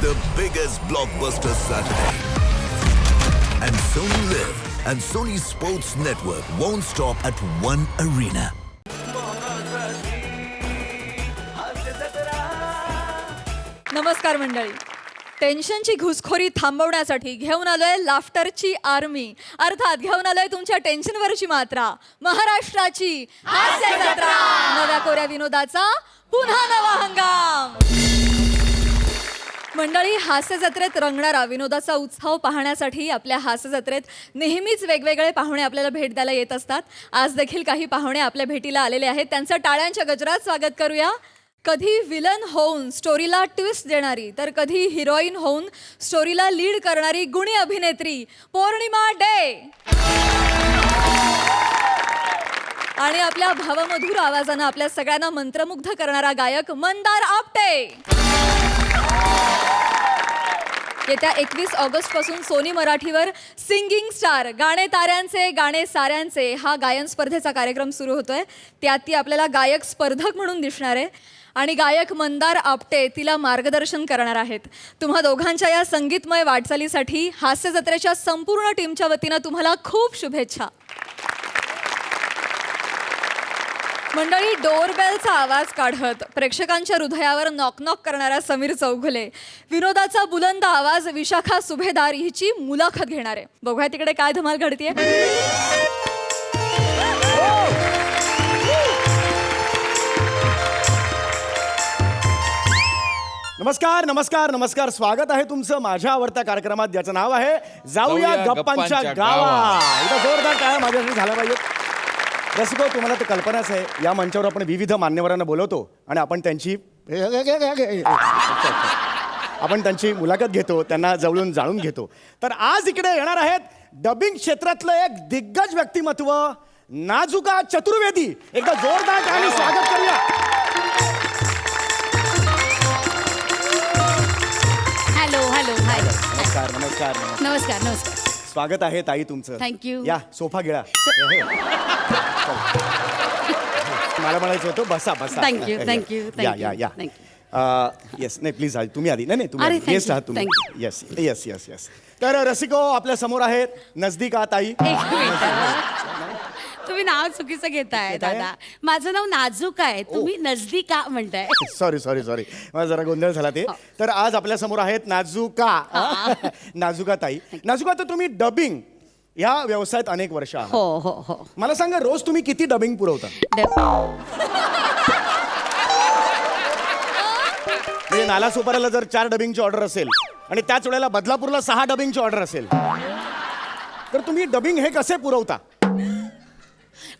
the biggest blockbuster Saturday. And Sony Live and Sony Sports Network won't stop at one arena. नमस्कार मंडळी. टेन्शनची घुसखोरी थांबवण्यासाठी घेऊन आलोय लाफ्टरची आर्मी. अर्थात घेऊन आलोय तुमच्या टेन्शनवरची मात्रा. महाराष्ट्राची हास्य जत्रा. नव्या कोऱ्या विनोदाचा पुन्हा नवा हंगाम. मंडळी, हास्य जत्रेत रंगणारा विनोदाचा उत्सव पाहण्यासाठी आपल्या हास्य जत्रेत नेहमीच वेगवेगळे पाहुणे आपल्याला भेट द्यायला येत असतात. आज देखील काही पाहुणे आपल्या भेटीला आलेले आहेत. त्यांचं टाळ्यांच्या गजरात स्वागत करूया. कधी विलन होऊन स्टोरीला ट्विस्ट देणारी तर कधी हिरोईन होऊन स्टोरीला लीड करणारी गुणी अभिनेत्री पौर्णिमा डे. आणि आपल्या भावमधुर आवाजानं आपल्या सगळ्यांना मंत्रमुग्ध करणारा गायक मंदार आपटे. येत्या 21 ऑगस्ट पासून सोनी मराठीवर सिंगिंग स्टार गाणे ताऱ्यांचे गाणे साऱ्यांचे हा गायन स्पर्धेचा कार्यक्रम सुरू होतोय. त्यात ती आपल्याला गायक स्पर्धक म्हणून दिसणार आहे आणि गायक मंदार आपटे तिला मार्गदर्शन करणार आहेत. तुम्हा दोघांच्या या संगीतमय वाटचालीसाठी हास्य जत्रेच्या संपूर्ण टीमच्या वतीनं तुम्हाला खूप शुभेच्छा. मंडळी, डोरबेलचा आवाज काढत प्रेक्षकांच्या हृदयावर नॉक नॉक करणारा समीर चौघुले, विनोदाचा बुलंद आवाज विशाखा सुभेदार हिची मुलाखत घेणार आहे. बघूया तिकडे काय धमाल घडतीये. नमस्कार नमस्कार नमस्कार. स्वागत आहे तुमचं माझ्या आवडत्या कार्यक्रमात ज्याचं नाव आहे जाऊया गप्पांच्या गावा. एकदा जोरदार टाळ्या माझ्यासाठी झाल्या पाहिजेत. रसिको, तुम्हाला तर कल्पनाच आहे, या मंचावर आपण विविध मान्यवरांना बोलवतो आणि आपण त्यांची मुलाखत घेतो, त्यांना जवळून जाणून घेतो. तर आज इकडे येणार आहेत डबिंग क्षेत्रातलं एक दिग्गज व्यक्तिमत्व नाजुका चतुर्वेदी. एकदा जोरदार टाळ्यांनी स्वागत करूया. Hello hello hi. नमस्कार नमस्कार नमस्कार नमस्कार. स्वागत आहे ताई तुमचं. थँक्यू. या सोफा गिळा. मला म्हणायचं होतं बसा बसा. थँक्यू थँक्यू या या या. येस, नाही प्लीज तुम्ही आधी. नाही तुम्ही गेस्ट आहात तुम्ही. Yes yes yes yes. तर रसिको, आपल्या समोर आहेत नजदीक ताई. तुम्ही नाव चुकीचं घेताय दादा. माझं नाव नाजूक आहे, तुम्ही नजदीका म्हणताय. सॉरी सॉरी सॉरी, मला जरा गोंधळ झाला ते. तर आज आपल्या समोर आहेत नाजुका. नाजुका ताई. नाजुका, तर तुम्ही डबिंग या व्यवसायात अनेक वर्ष आहात. हो हो हो. मला सांगा, रोज तुम्ही किती डबिंग पुरवता? म्हणजे नालासोपाऱ्याला जर 4 डबिंगची ऑर्डर असेल आणि त्याच वेळेला बदलापूरला 6 डबिंगची ऑर्डर असेल, तर तुम्ही डबिंग हे कसे पुरवता?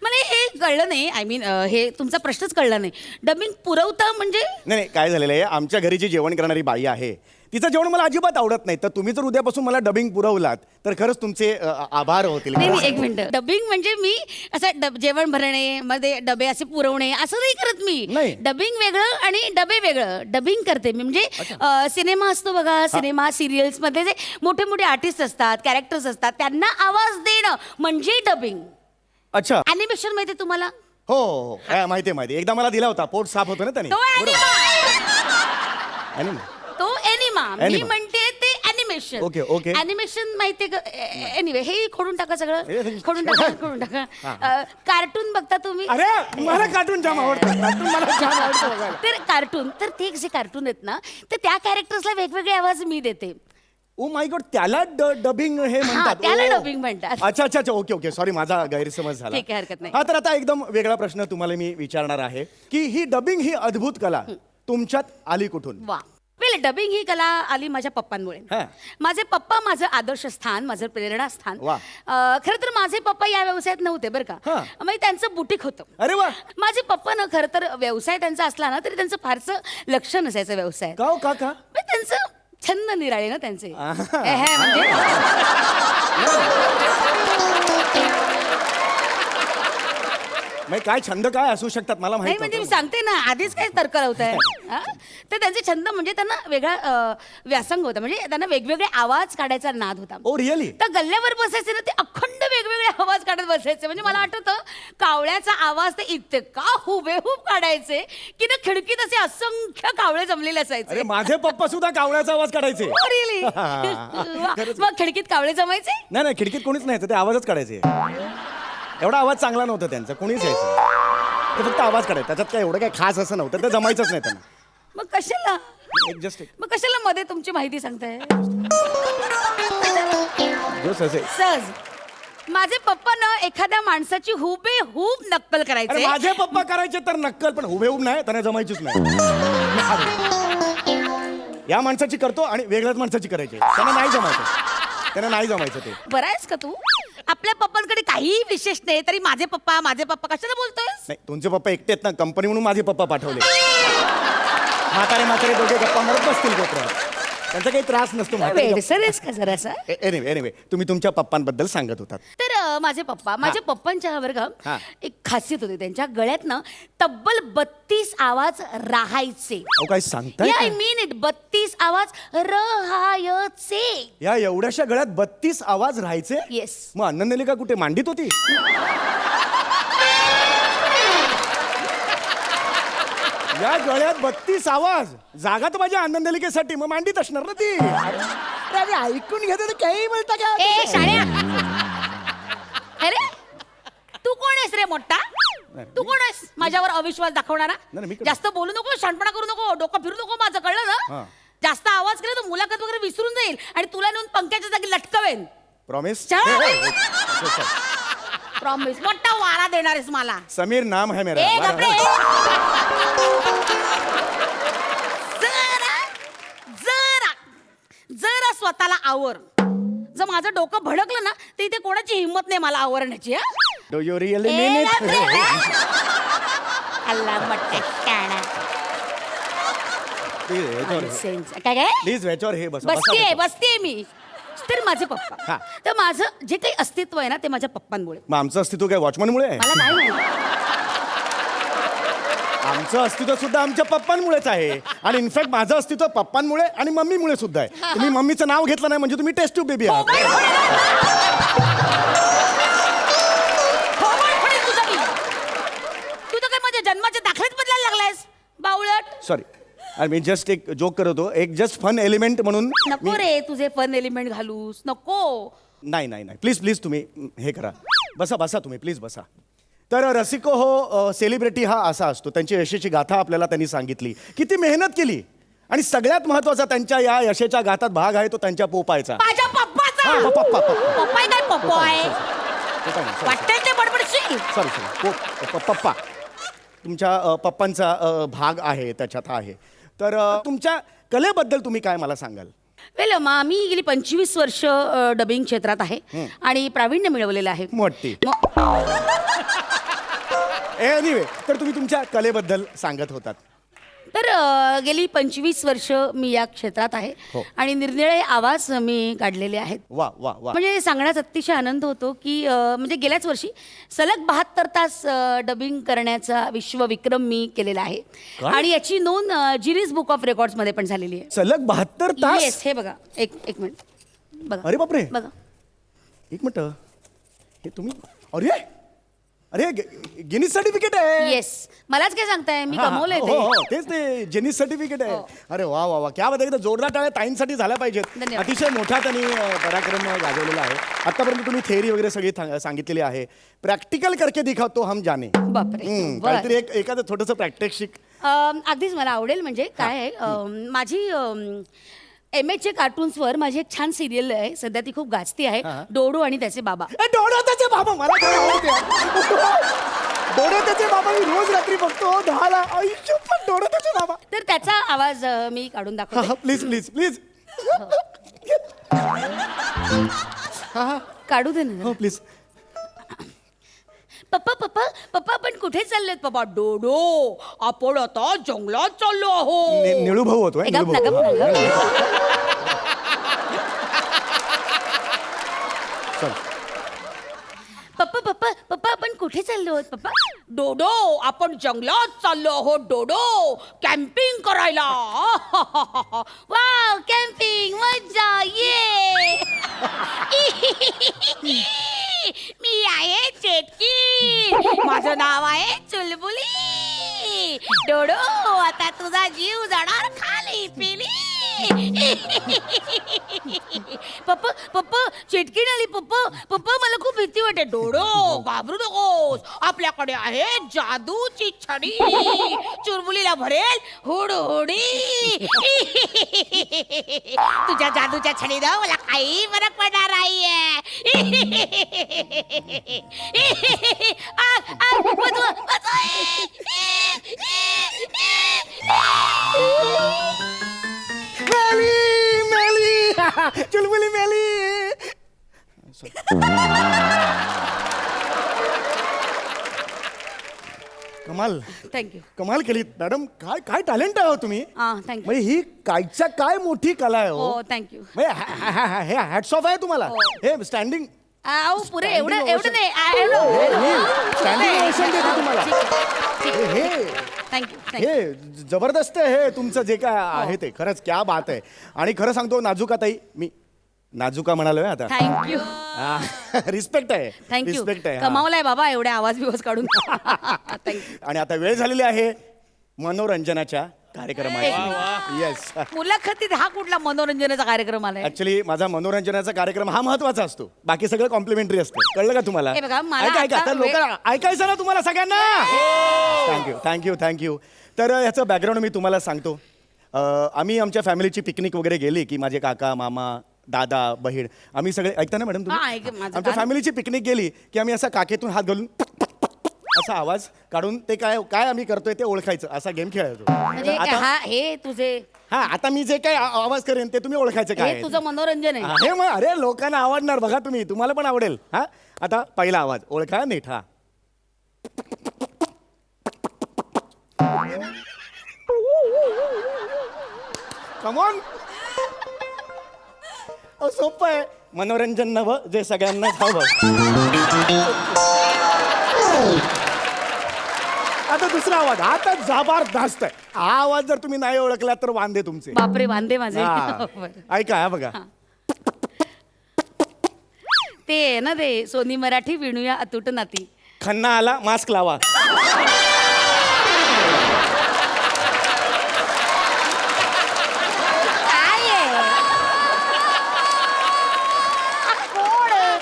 मला हे कळलं नाही. आय मीन हे तुमचा प्रश्नच कळला नाही. डबिंग पुरवता म्हणजे? नाही, काय झालेलं आहे, आमच्या घरी जी जेवण करणारी बाई आहे तिचं जेवण मला अजिबात आवडत नाही. तर तुम्ही जर उद्यापासून मला डबिंग पुरवलात तर खरंच तुमचे आभार होतील. नाही, एक मिनिट. डबिंग म्हणजे मी असं जेवण भरणे मध्ये डबे असे पुरवणे असं नाही करत मी. डबिंग वेगळं आणि डबे वेगळं. डबिंग करते मी म्हणजे सिनेमा असतो बघा, सिनेमा सिरियल्स मध्ये जे मोठे मोठे आर्टिस्ट असतात, कॅरेक्टर्स असतात, त्यांना आवाज देणं म्हणजे डबिंग. अच्छा. ॲनिमेशन माहिती तुम्हाला? हो हो, माहिती माहिती. एकदा मला दिला होता, पोट साफ होतं ना त्याने. तो एनिमा. मी म्हणते ते ॲनिमेशन. Okay okay. ॲनिमेशन माहितीये का? एनिवे, हे खोडून टाका सगळं. खोडून टाका. कार्टून बघता तुम्ही? अरे मला कार्टून जाम आवडतं. कार्टून मला जाम आवडतं बघायला. तर कार्टून, तर ते जे कार्टून आहेत ना, तर त्या कॅरेक्टर्सला वेगवेगळे आवाज मी देते. ओ माय गॉड, त्याला डबिंग हे म्हणतात? त्याला डबिंग म्हणतात. अच्छा अच्छा अच्छा. ओके ओके, सॉरी, माझा गैरसमज झाला. ठीक आहे, हरकत नाही. हा, तर आता एकदम वेगळा प्रश्न तुम्हाला मी विचारणार आहे की ही डबिंग ही अद्भुत कला तुमच्यात आली कुठून? वा. वेल, डबिंग ही कला आली माझ्या पप्पांमुळे. माझे पप्पा माझं आदर्श स्थान, माझं प्रेरणास्थान. खरं तर माझे पप्पा या व्यवसायात नव्हते बरं का. म्हणजे त्यांचं बुटीक होतं. अरे वा. माझे पप्पा ना, खरं तर व्यवसाय त्यांचा असला ना तरी त्यांचं फारसं लक्ष नसायचं व्यवसाय. का? त्यांचं छंद निराळे ना त्यांचे. म्हणजे म्हणजे काय छंद काय असू शकतात मला नाही माहिती म्हणजे मी सांगते ना आधीच काय तर्क लावताय हा? तर त्यांचे छंद म्हणजे त्यांना वेगळा व्यासंग होता म्हणजे त्यांना वेगवेगळे आवाज काढायचा नाद होता. Oh really? तर गल्ल्यावर बसायचे ना ते अखंड वेगवेगळे आवाज काढत बसायचे. म्हणजे मला आठवतं कावळ्याचा आवाज ते इतका हुबेहूब काढायचे की ना खिडकीत असे असंख्य कावळे जमलेले असायचे. अरे माझे पप्पा सुद्धा कावळ्याचा आवाज काढायचे. Really? मग खिडकीत कावळे जमायचे. नाही नाही खिडकीत कोणीच नाही ते आवाजच काढायचे. एवढा आवाज चांगला नव्हता त्यांचा कोणीच यायचं ते फक्त आवाज काढायचे त्याच्यात काय एवढं काय खास असं नव्हतं ते जमायचंच नाही त्यांना. मग कशाला जस्ट मग कशाला मध्ये तुमची माहिती सांगताय. सहज माझे पप्पा ना एखाद्या माणसाची हुबेहूब नक्कल करायचे. माझे पप्पा करायचे तर नक्कल पण हुबेहूब नाही त्यांना जमायचीच नाही. या माणसाची करतो आणि वेगळ्याच माणसाची करायची त्यांना नाही जमायचं ते. बरं आहेस का तू. आपल्या पप्पांकडे काही विशेष नाही तरी माझे पप्पा कशाला बोलतोयस. नाही तुमचे पप्पा एकटे आहेत ना कंपनी म्हणून माझे पप्पा पाठवले. म्हातारे दोघे गप्पा मारत बसतील कोपऱ्यात त्यांचा काही त्रास नसतो. वेडसर आहेस का जरासा. एनिवे तुम्ही तुमच्या पप्पांबद्दल सांगत होतात. तर माझे पप्पांच्या बरं का एक खासियत होती त्यांच्या गळ्यात ना तब्बल 32 आवाज राहायचे. काय सांगताय आय मीन इट 32 आवाज राहायचे. या एवढ्याशा गळ्यात 32 आवाज राहायचे. येस. मग अन्ननलिका कुठे मांडीत होती. या गळ्यात 32 आवाज जागा तर माझ्या आनंदलिकेसाठी मग मांडीत असणार ना ती. अरे ऐकून घेते काही म्हणता का. ए शाळ्या अरे तू कोण आहेस रे मोठा. तू कोण आहेस माझ्यावर अविश्वास दाखवणारा. जास्त बोलू नको शहाणपणा करू नको डोकं फिरू नको माझं कळलं ना. जास्त आवाज केला तर मुलाखत वगैरे विसरून जाईल आणि तुला नेऊन पंख्याच्या जागी लटकवेन. प्रॉमिस. प्रॉमिस. मोठा वारा देणार आहेस मला. समीर नाम है मेरा. जरा स्वतःला आवर. जर माझं डोकं भडकलं ना तर इथे कोणाची हिंमत नाही मला आवरण्याची. Do you really mean it. अल्ला मट्टे काढा. काय प्लीज याच्यावर हे बसते मी. तर माझे पप्पा तर माझं जे काही अस्तित्व आहे ना ते माझ्या पप्पांमुळे. मग आमचं अस्तित्व काय वॉचमनमुळे आहे. मला काय माहिती. आमचं अस्तित्व सुद्धा आमच्या पप्पांमुळेच आहे आणि इनफॅक्ट माझं अस्तित्व पप्पांमुळे आणि मम्मीमुळे सुद्धा आहे. तुम्ही मम्मीचं नाव घेतलं नाही म्हणजे तुम्ही टेस्ट ट्यूब बेबी आहात. तू तर काय माझ्या जन्माचे दाखलेच बदलायला लागलायस बावळट. सॉरी मी जस्ट एक जोक करत होतो एक जस्ट फन एलिमेंट म्हणून. नको रे तुझे फन एलिमेंट घालूस नको. नाही प्लीज तुम्ही हे करा. बसा तुम्ही प्लीज बसा. तर रसिको हो सेलिब्रिटी हा असा असतो त्यांची यशाची गाथा आपल्याला त्यांनी सांगितली किती मेहनत केली आणि सगळ्यात महत्वाचा त्यांच्या या यशाच्या गाथात भाग आहे तो त्यांच्या पोपायचा. माझ्या पप्पाचा. पप्पा काय पप्पा आहे वाटतंय ते बडबडशी. सॉरी पप्पा तुमच्या पप्पांचा भाग आहे त्याच्यात आहे. तर तुमच्या कलेबद्दल तुम्ही काय मला सांगाल. वेल मी गेली 25 वर्ष डबिंग क्षेत्रात आहे आणि प्रावीण्य मिळवलेलं आहे. मोठी. एनिवे तर तुम्ही तुमच्या कलेबद्दल सांगत होतात. तर गेली 25 वर्ष मी या क्षेत्रात आहे आणि निरनिराळे आवाज मी काढलेले आहेत. वा वा वा. म्हणजे सांगण्यात अतिशय आनंद होतो की म्हणजे गेल्याच वर्षी सलग 72 तास डबिंग करण्याचा विश्वविक्रम मी केलेला आहे आणि याची नोंद गिनीज बुक ऑफ रेकॉर्ड्स मध्ये पण झालेली आहे. सलग 72 तास. येस. हे बघा एक मिनिट बघा. अरे बापरे. बघा एक मिनिट हे तुम्ही. अरे गिनीज सर्टिफिकेट आहे. येस. मलाच काय सांगताय मी कमवलंय ते. तेच ते गिनीज सर्टिफिकेट आहे. अरे वा वा वा क्या बात आहे. जोरदार टाळ्या ताईंसाठी झाल्या पाहिजेत. अतिशय मोठा त्यांनी पराक्रम गाजवलेला आहे. आतापर्यंत तुम्ही थेअरी वगैरे सगळी सांगितलेली आहे. प्रॅक्टिकल करके दिखातो हम जाने. बापरे. काहीतरी एखादं छोटंसं प्रॅक्टिस. अगदीच मला आवडेल. म्हणजे काय आहे माझी MH कार्टून्सवर माझी एक छान सिरियल आहे सध्या ती खूप गाजती आहे. डोडो आणि त्याचे बाबा. डोडो त्याचे बाबा मला डोडो त्याचे बाबा मी रोज रात्री बघतो 10ला. पण डोडो त्याचे बाबा. तर त्याचा आवाज मी काढून दाखवतो. प्लीज काढू दे ना. हो प्लीज. पप्पा आपण कुठे चाललेत पप्पा. डोडो आपण आता जंगलात चाललो आहो. निळू भाऊ होतोय. पप्पा आपण कुठे चाललो आहोत पप्पा? डोडो, आपण जंगलात चाललो आहोत डोडो, कॅम्पिंग करायला. वाव, कॅम्पिंग, मजा, ये. मी आहे चेटकी, माझं नाव आहे चुलबुली. डोडो, आता तुझा जीव जाणार खाली पिली. पप्पा पप्पा चेटकी आली. पप्पा पप्पा मला खूप भीती वाटते. डोडो, घाबरू नकोस, आपल्याकडे आहे जादूची छडी, चुलबुलीला भरेल हुडहुडी. तुझ्या जादूच्या छडीनं मला काही फरक पडणार नाहीये. चुलबुली मेली. कमाल थँक्यू. कमाल केली मॅडम. काय काय टॅलेंट आहे हो तुम्ही. थँक्यू. म्हणजे ही कायच्या काय मोठी कला आहे हो. हो थँक्यू. हे हॅट्स ऑफ आहे तुम्हाला. हे स्टँडिंग पुरे एवढं एवढं नाही. स्टँडिंग ओवेशन देतो तुम्हाला. हे थँक्यू. हे जबरदस्त आहे हे तुमचं जे काय आहे ते. खरंच क्या बात आहे. आणि खरं सांगतो नाजुका ताई, मी नाजुका म्हणालोय आता. थँक्यू. रिस्पेक्ट आहे. थँक्यू. रिस्पेक्ट आहे. कमावलाय बाबा एवढे आवाज बिवाज काढून. थँक्यू. आणि आता वेळ झालेली आहे मनोरंजनाच्या कार्यक्रमाची. येस. मुलाखतीत हा कुठला मनोरंजनाचा कार्यक्रम आलाय? ऍक्च्युली माझा मनोरंजनाचा कार्यक्रम हा महत्वाचा असतो. बाकी सगळं कॉम्प्लिमेंटरी असतं. कळलं का तुम्हाला? हे बघा, मला ऐका ऐका आता तर लोक ऐकायचं ना तुम्हाला सगळ्यांना. Thank you thank you thank you. तर ह्याचं बॅकग्राऊंड मी तुम्हाला सांगतो. आम्ही आमच्या फॅमिलीची पिकनिक वगैरे गेली की माझे काका मामा दादा बहीण आम्ही सगळे ऐकता ना मॅडम हा, ऐक, तुम्ही. माझं आमच्या कान. फॅमिलीची पिकनिक गेली की आम्ही असा काकेतून हात घालून असा आवाज काढून ते काय काय आम्ही करतोय ते ओळखायचं असा गेम खेळायचो. म्हणजे आता हा हे तुझे हा आता मी जे काय आवाज करेन ते तुम्ही ओळखायचं काय हे आहे. तुझं मनोरंजन आहे. हे मग अरे लोकांना आवडणार बघा तुम्ही. तुम्हाला पण आवडेल. हा आता पहिला आवाज ओळखा नीट. हा कमॉन. सोपं आहे. मनोरंजन नवं जे सगळ्यांना हवं. आता दुसरा आवाज आता जबरदस्त आहे. हा आवाज जर तुम्ही नाही ओळखला तर वांदे तुमचे. बापरे वांदे माझे. हा. बरं. ऐका हा बघा. ते आहे ना ते सोनी मराठी विणूया अतूट नाती. खन्ना आला मास्क लावा. काय आहे? कोण आहे?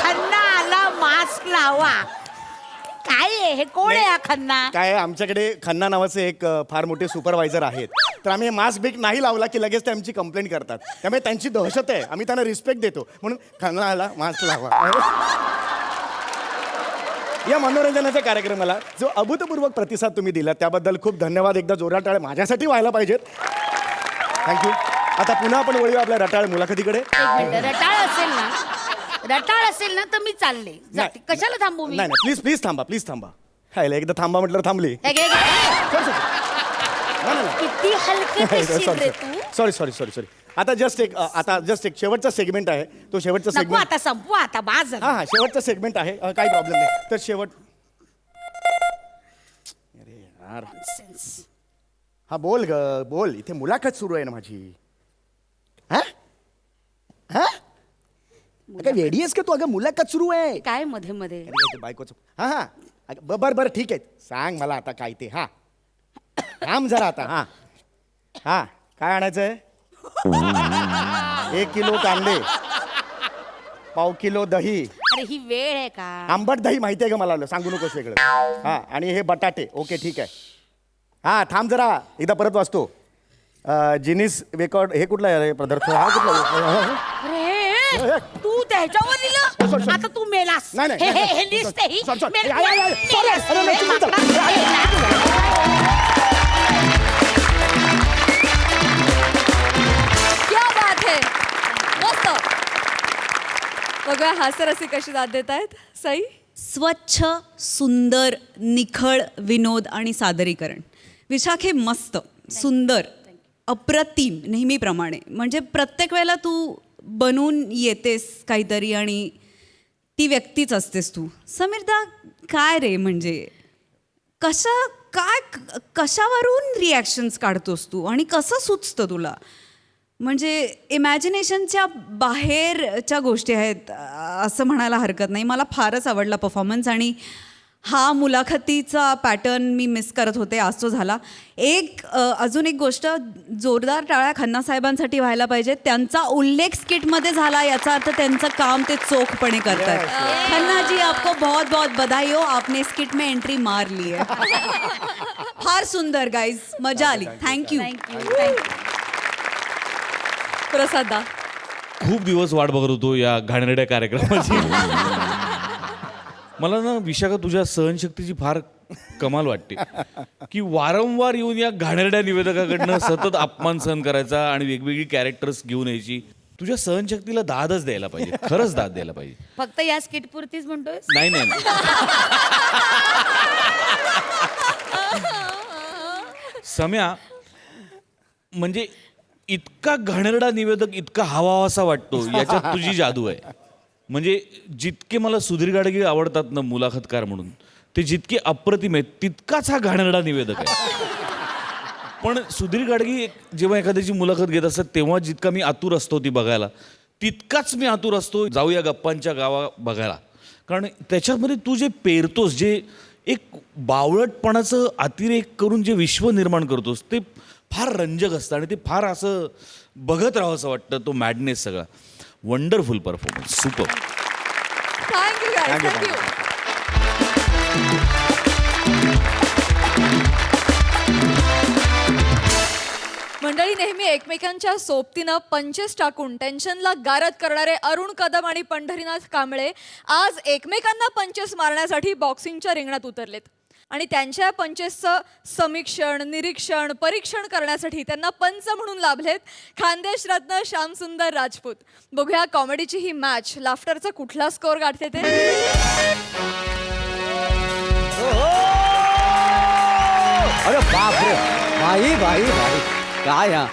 खन्ना आला मास्क लावा. काय आहे हे? कोण आहे हा खन्ना? काय आहे, आमच्याकडे खन्ना नावाचे एक फार मोठे सुपरवायझर आहेत. तर आम्ही मास्क बिक नाही लावला की लगेच ते आमची कंप्लेंट करतात. त्यामुळे त्यांची दहशत आहे. आम्ही त्यांना रिस्पेक्ट देतो म्हणून खन्ना आला मास्क लावा. या मनोरंजनाच्या कार्यक्रमाला जो अभूतपूर्व प्रतिसाद तुम्ही दिला त्याबद्दल खूप धन्यवाद. एकदा जोरात टाळ्या माझ्यासाठी व्हायला पाहिजेत. थँक्यू. आता पुन्हा आपण वळूया आपल्या रटाळ मुलाखतीकडे. एक मिनिट. रटाळ असेल ना तर मी चालले जाते. कशाला थांबू मी? नाही नाही प्लीज प्लीज थांबा प्लीज थांबा. खायला एकदा थांबा म्हटलं थांबली. हे घे, घे. किती हलकं रे तू. Sorry sorry sorry sorry. आता जस्ट एक शेवटचा सेगमेंट आहे. तो शेवटचा नको सेगमेंट. आता संपू आता बाज झालं. हा हा शेवटचा सेगमेंट आहे. काही प्रॉब्लेम नाही. तर शेवट. अरे यार. Nonsense. हा बोल ग बोल. इथे मुलाखत सुरू आहे ना माझी. हा हा काय वेडी आहेस का तू. अगं मुलाखत सुरू आहे. काय मध्ये मध्ये बायकोच. हा हा बरं ठीक आहे. सांग मला आता काय ते. हा थांब जरा आता. हा हा काय आणायचंय. 1 किलो कांदे, पाव किलो दही. अरे ही वेळ आहे का? आंबट दही माहिती आहे का मला. सांगू नकोस वेगळं. हा आणि हे बटाटे. ओके ठीक आहे. हा थांब जरा एकदा परत वाचतो. जिनिस रेकॉर्ड हे कुठला आहे पदार्थ. हा कुठला. अरे तू त्याच्यावर दिलं. आता तू मेलास. नाही, नाही, हे नाही. लिस्ट आहे ही. Sorry, sorry. मेल- Sorry, मेलास. अरे, नाही, चुकीचं. क्या बात है. मस्त. बघा हास्यरसिक कशी दाद देत आहेत. सई. स्वच्छ सुंदर निखळ विनोद आणि सादरीकरण. विशाखे मस्त सुंदर अप्रतिम नेहमीप्रमाणे. म्हणजे प्रत्येक वेळेला तू बनून येतेस काहीतरी आणि ती व्यक्तीच असतेस तू. समीरदा काय रे म्हणजे कशावरून रिॲक्शन्स काढतोस तू आणि कसं सुचतं तुला? म्हणजे इमॅजिनेशनच्या बाहेरच्या गोष्टी आहेत असं म्हणायला हरकत नाही. मला फारच आवडला परफॉर्मन्स आणि हा मुलाखतीचा पॅटर्न मी मिस करत होते, आज तो झाला. अजून एक गोष्ट, जोरदार टाळ्या खन्ना साहेबांसाठी व्हायला पाहिजे. त्यांचा उल्लेख स्किटमध्ये झाला याचा अर्थ त्यांचं काम ते चोखपणे करतात. खन्ना जी आपको बहुत बहुत बधाई हो, आपने स्किट में एंट्री मार ली है. फार सुंदर गाईज, मजा आली. थँक्यू. प्रसादा, खूप दिवस वाट बघत होतो या घाणेरड्या कार्यक्रमाची. मला ना विशाखा तुझ्या सहनशक्तीची फार कमाल वाटते की वारंवार येऊन या घाणेरड्या निवेदकाकडनं सतत अपमान सहन करायचा आणि वेगवेगळी कॅरेक्टर्स घेऊन यायची. तुझ्या सहनशक्तीला दादच द्यायला पाहिजे, खरंच दाद द्यायला पाहिजे. फक्त या स्किट पुरतीच म्हणतोय. नाही नाही सम्या, म्हणजे इतका घाणेरडा निवेदक इतका हवाहवासा वाटतो, याच्यात तुझी जादू आहे. म्हणजे जितके मला सुधीर गाडगे आवडतात ना मुलाखतकार म्हणून, ते जितके अप्रतिम आहेत तितकाच हा घाणेरडा निवेदक आहे. पण सुधीर गाडगे जेव्हा एखाद्याची मुलाखत घेत असतात तेव्हा जितका मी आतुर असतो ती बघायला, तितकाच मी आतुर असतो जाऊया गप्पांच्या गावा बघायला. कारण त्याच्यामध्ये तू जे पेरतोस, जे एक बावळटपणाचं अतिरेक करून जे विश्व निर्माण करतोस, ते फार रंजक असतं आणि ते फार असं बघत राहावं असं वाटतं. तो मॅडनेस सगळा. Wonderful performance, super. Thank you guys, thank you. मंडळी, नेहमी एकमेकांच्या सोबतीनं पंचेस टाकून टेन्शनला गारद करणारे अरुण कदम आणि पंढरीनाथ कांबळे आज एकमेकांना पंचेस मारण्यासाठी बॉक्सिंगच्या रिंगणात उतरलेत. आणि त्यांच्या पंचेसचं समीक्षण, निरीक्षण, परीक्षण करण्यासाठी त्यांना पंच म्हणून लाभलेत खानदेश रत्न श्यामसुंदर राजपूत. बघूया कॉमेडीची ही मॅच लाफ्टरचा कुठला स्कोअर गाठते ते. अरे बाप रे, भाई भाई भाई काय हा.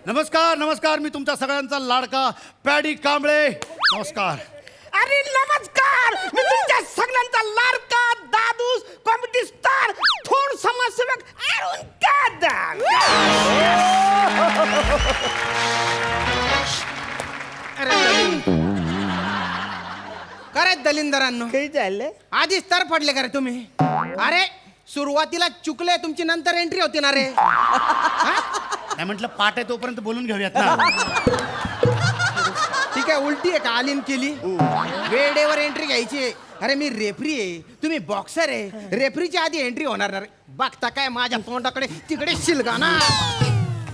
नमस्कार नमस्कार, मी तुमच्या सगळ्यांचा लाडका पॅडी कांबळे. नमस्कार. अरे नमस्कार, मी तुमच्या सगळ्यांचा लाडका दादूस कॉमेडी स्टार थोर समाजसेवक अरुण कदम. करे दलिंदरांनो, काही चाललंय? आधीच तर पडले का रे तुम्ही? अरे सुरुवातीला चुकले तुमची, नंतर एंट्री होती ना रे. नाही म्हटलं पाठ आहे तोपर्यंत बोलून घेऊयात ना. ठीक आहे, उलटी आहे का आलीन केली? वेळेवर एंट्री घ्यायची. अरे मी रेफरी आहे, तुम्ही बॉक्सर आहे. रेफरीच्या आधी एंट्री होणार ना रे. बघता काय माझ्या तोंडाकडे, तिकडे शिलगाना.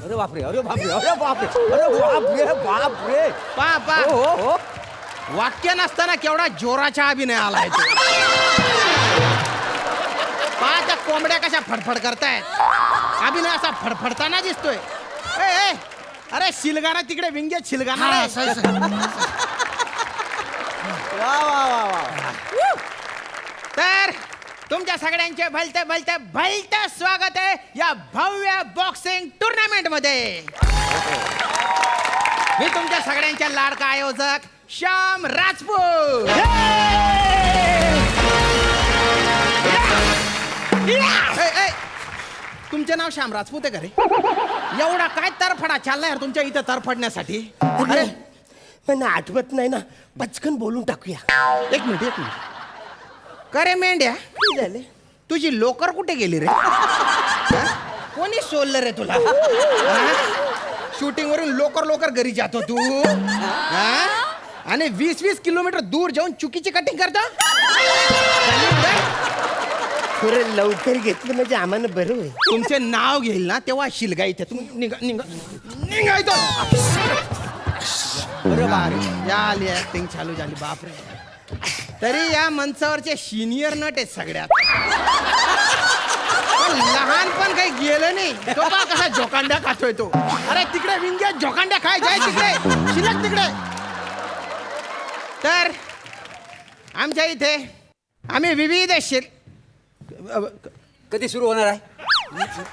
अरे बापरे, अरे बापरे, अरे बापरे, अरे बापरे, बापरे. पा पा हो हो, वाक्य नसताना केवढा जोराचा अभिनय आलाय तो. पा त्या कोंबड्या कशा फडफड करतायत. अभिनय असा फडफडताना दिसतोय. ए, ए, अरे शिलगाना तिकडे विंग्यात शिलगाना रे. वा वा वा वा. तर तुमच्या सगळ्यांचे भलते भलते भलते स्वागत आहे या भव्य बॉक्सिंग टुर्नामेंट मध्ये. मी तुमच्या सगळ्यांच्या लाडका आयोजक श्याम राजपूत. तुमचे नाव श्याम राजपूत आहे का रे? एवढा काय तरफडा चाललाय यार तुमच्या इथं तरफडण्यासाठी? अरे पण आठवत नाही ना, पचकन बोलून टाकूया. एक मिनिट. करे मेंढ्या, काय झाले? तुझी लोकर कुठे गेली रे? कोणी सोडलं रे तुला? शूटिंग वरून लोकर घरी जातो तू, आणि 20-20 किलोमीटर दूर जाऊन चुकीची कटिंग करता. थोडं लवकर घेतलं म्हणजे आम्हाला बरं होईल. तुमचे नाव घेईल ना तेव्हा शिलगा इथे. तुम्ही निघा इथून. आली ऍक्टिंग चालू झाली. बापरे. तरी या मंचावरचे सिनियर नट आहेत सगळ्यात. लहानपण काही गेलं नाही. तो बा कसा झोकांड्या खातोय तो. अरे तिकडे विंग्यात झोकांड्या खाय जाय तिकडे, शिलक तिकडे. तर आमच्या इथे आम्ही विविध कधी सुरू होणार आहे?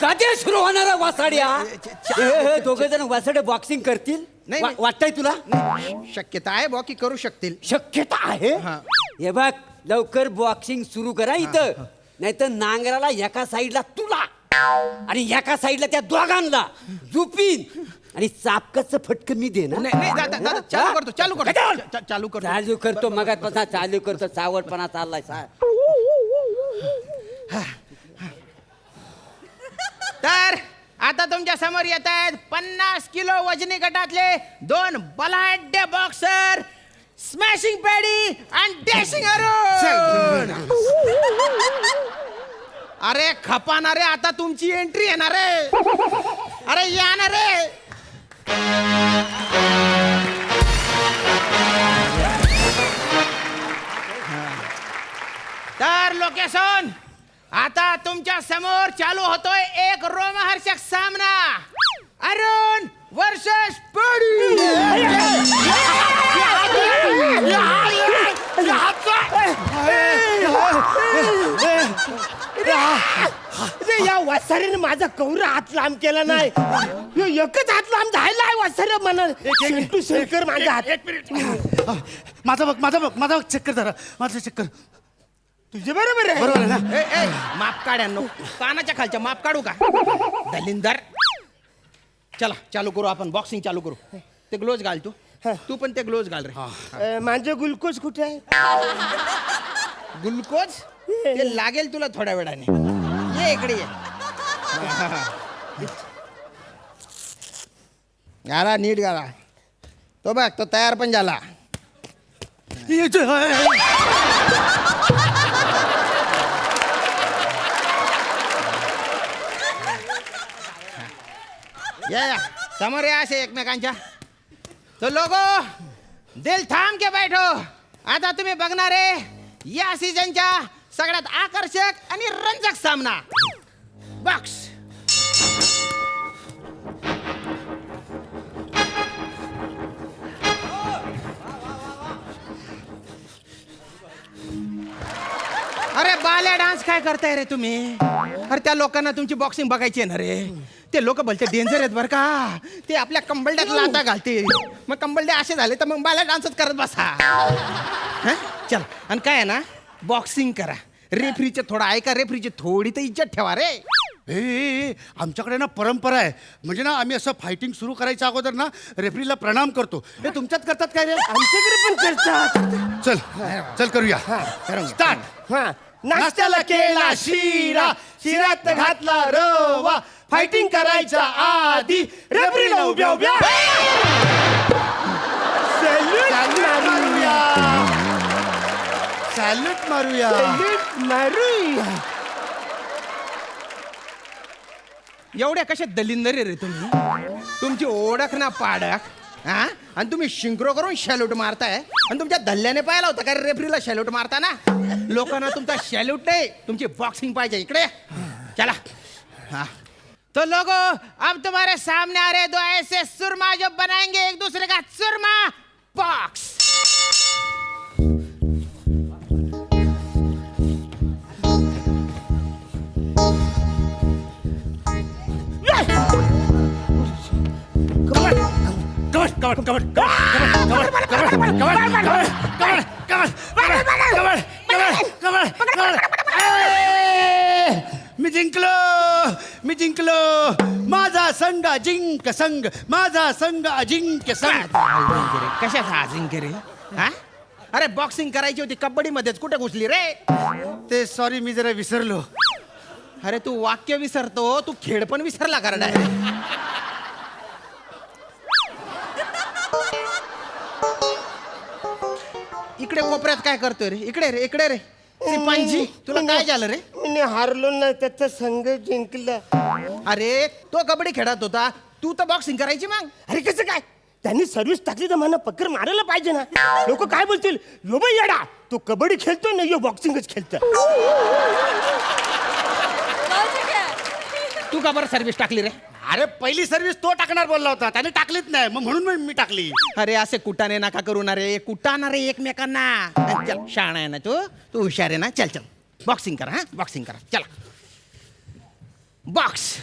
कधी सुरू होणार आहे वासाड्या? दोघे जण वासाडे बॉक्सिंग करतील? नाही, नाही. वाटतंय तुला शक्यता आहे बॉ की करू शकतील. शक्यता आहे हा. हे बघ लवकर बॉक्सिंग सुरू करा इथं नाही तर नांगराला एका साईडला तुला आणि एका साईडला त्या दोघांना झुपीन आणि चापकाचं फटकन मी दे ना. नाही नाही दादा दादा चालू करतो चालू करतो चालू करतो. चालू करतो मगातपासून चालू करतो चावटपणा चाललाय तर आता तुमच्या समोर येत आहेत 50 किलो वजनी गटातले 2 बलाढ्य बॉक्सर स्मॅशिंग पॅडी आणि डॅशिंग अरुण. अरे खपाना रे आता तुमची एंट्री येणार रे. अरे या ना रे. तर लोकेशन आता तुमच्या समोर चालू होतोय एक रोमहर्षक सामना अरुण वर्सेस पडी. या वासारीने माझा कौरा हात लांब केला नाही ह्यो एकच हात लांब झालाय वासारे म्हणा शेंटू शेंकर माझा हात. माझा बघ चेक कर जरा माझं चेक कर. तुझे बरोबर आहे बरोबर आहे ना? ए, माप काढ्यांनो कानाच्या खालच्या माप काढू का दलिंदर. चला चालू करू आपण बॉक्सिंग चालू करू. ते ग्लोव्ज घाल तू पण ते ग्लोव्ज घाल रे. माझं ग्लुकोज कुठे आहे? ग्लुकोज ते लागेल तुला थोड्या वेळाने. ये इकडे ये. गाला नीट गाला. तो बघ तो तयार पण झाला. या समोर या असे एकमेकांच्या. तो लोगो दिल थांब के बैठो. आता तुम्ही बघणारे या सीझनच्या सगळ्यात आकर्षक आणि रंजक सामना बॉक्स. अरे बाल्या डान्स काय करताय रे तुम्ही? अरे त्या लोकांना तुमची बॉक्सिंग बघायची आहे ना रे. ते लोक बोलते डेंजर आहेत बरं का. ते आपल्या कंबलड्यात लाता घालते. मग कंबलडे असे झाले तर मग बाल्या डान्सच करत बसा. हं? चल आणि काय आहे ना बॉक्सिंग करा. रेफरीचे थोडा ऐका. रेफरीची थोडी तर इज्जत ठेवा रे. ए आमच्याकडे ना परंपरा आहे म्हणजे ना आम्ही असं फायटिंग सुरू करायच्या अगोदर ना रेफरीला प्रणाम करतो. हे तुमच्यात करतात काय रे? आमच्याकडे पण करतात. चल करूया स्टार्ट. नाश्त्याला केला शिरा शिऱ्यात घातला रवा फायटिंग करायच्या आधी रेफरीला उभ्या उभ्या सॅल्यूट मारूया. मारूया. एवढ्या कशा दलिंदर रे तुम्ही. तुमची ओळख ना पाडक. हा आणि तुम्ही शिंक्रो करून शॅल्यूट मारताय आणि तुमच्या दल्ल्याने पाहिला होता का रेफरीला शॅल्यूट मारताना. लोकांना तुमचा शॅल्यूट नाही तुमची बॉक्सिंग पाहिजे. इकडे चला. हाँ तो लोगो अब तुम्हारे सामने आ रहे 2 ऐसे सुरमा जो बनाएंगे एक दूसरे का सुरमा बॉक्स. मी जिंकलो माझा संघ अजिंक्य संघ. माझा संघ अजिंक्य संघ. कशाचा अजिंक्य रे? हा अरे बॉक्सिंग करायची होती कबड्डी मध्येच कुठे घुसली रे? ते सॉरी मी जरा विसरलो. अरे तू वाक्य विसरतो तू खेळ पण विसरला का डायरेक्ट? इकडे कोपऱ्यात काय करतोय रे? इकडे रे इकडे रे. सिपांजी तुला काय झालं रे? मी हारलो ना त्याचा संघ जिंकला. अरे तो कबड्डी खेळत होता तू तर बॉक्सिंग करायची मग. अरे कसं काय? त्यांनी सर्व्हिस टाकली तर मला पक्कर मारायला पाहिजे ना. लोक काय बोलतील? यो बाई येडा तो कबड्डी खेळतो ना यो बॉक्सिंगच खेळतो. तू का बरं सर्व्हिस टाकली रे? अरे पहिली सर्व्हिस तो टाकणार बोलला होता त्याने टाकलीच नाही मग म्हणून मी टाकली. अरे असे कुटाने नका करू ना रे. कुटाना रे एकमेकांना. चल शाणा आहे ना तू हुशार आहे ना. चल चल बॉक्सिंग करा. हा बॉक्सिंग करा चला. बॉक्स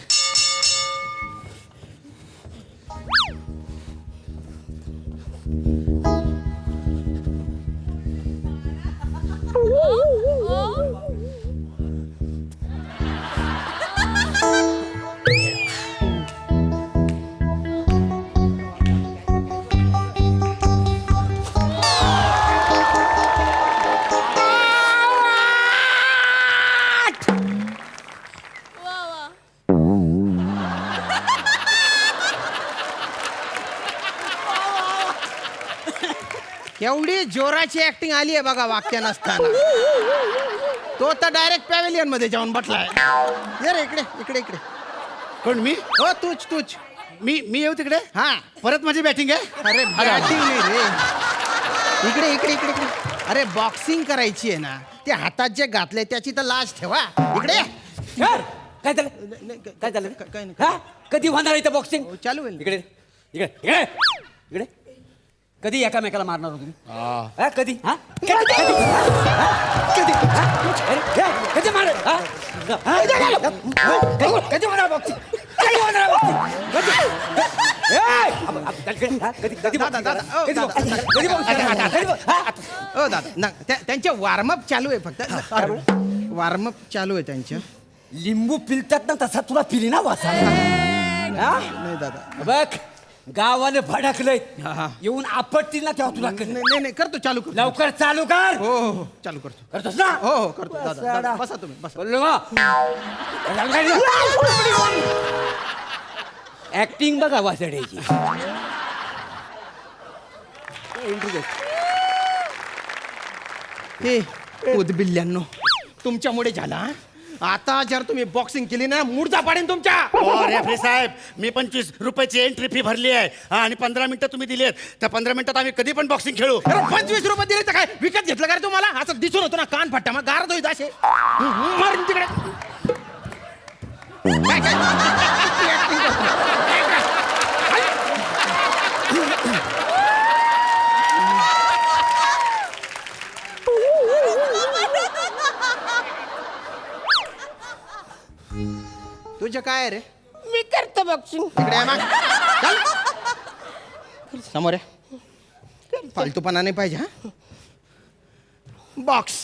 एवढी जोराची ऍक्टिंग आली आहे बघा वाक्य नसताना. तो तर डायरेक्ट पॅव्हेलियन मध्ये जाऊन बसलाय. ये रे इकडे इकडे इकडे. कोण मी हो तूच. मी येऊ तिकडे हा परत माझी बॅटिंग आहे. अरे बॅटिंग नाही रे. इकडे इकडे इकडे इकडे. अरे बॉक्सिंग करायची आहे ना. ते हातात जे घातले त्याची तर लाज ठेवा. इकडे ये. काय झालं काय झालं काय नाही. हा? कधी होणार इथं बॉक्सिंग? हो, चालू होईल. इकडे इकडे इकडे इकडे कधी एकामेकाला मारणार हो तुम्ही? हा, कधी हा कधी कधी कधी हा? अरे, हे, कधी मार हा? कधी होणार बॉक्सिंग? कधी होणार बॉक्सिंग? कधी कधी दादा, दादा, ओ, कधी दादा, boxing? कधी boxing? ओ दादा ना त्यांचे वॉर्मअप चालू आहे फक्त. वॉर्मअप चालू आहे त्यांच्या. लिंबू पिलतात ना तसा तुला पिली ना वासा नाही दादा. बघ गावाने भडकलंय येऊन आपटतील ना तेव्हा तुला कळेल. नाही करतो चालू करतो. लवकर चालू कर. हो हो चालू करतो. करतोस ना? हो करतो दादा, दादा बसा तुम्ही बसा. बोललो ऍक्टिंग बघा वासड्याची. हे उदबिल्ल्यांनो तुमच्यामुळे झाला हा? आता जर तुम्ही बॉक्सिंग केली ना मुर्दा पाडेन तुमच्या. रेफरी साहेब मी 25 रुपयाची एंट्री फी भरली आहे आणि 15 मिनिटं तुम्ही दिलीत. त्या 15 मिनिटात आम्ही कधी पण बॉक्सिंग खेळू. अरे 25 रुपये दिले तर काय विकत घेतलं का रे तुम्हाला? असं दिसून होतो ना कान फट्टा मग गार दोय असे मारून तिकडे. काय काय acting करतो. तुझं काय आहे रे? मी करतो बॉक्सिंग. इकडे आहे मग. चल. समोर आहे. फालतूपणा नाही पाहिजे हा. बॉक्स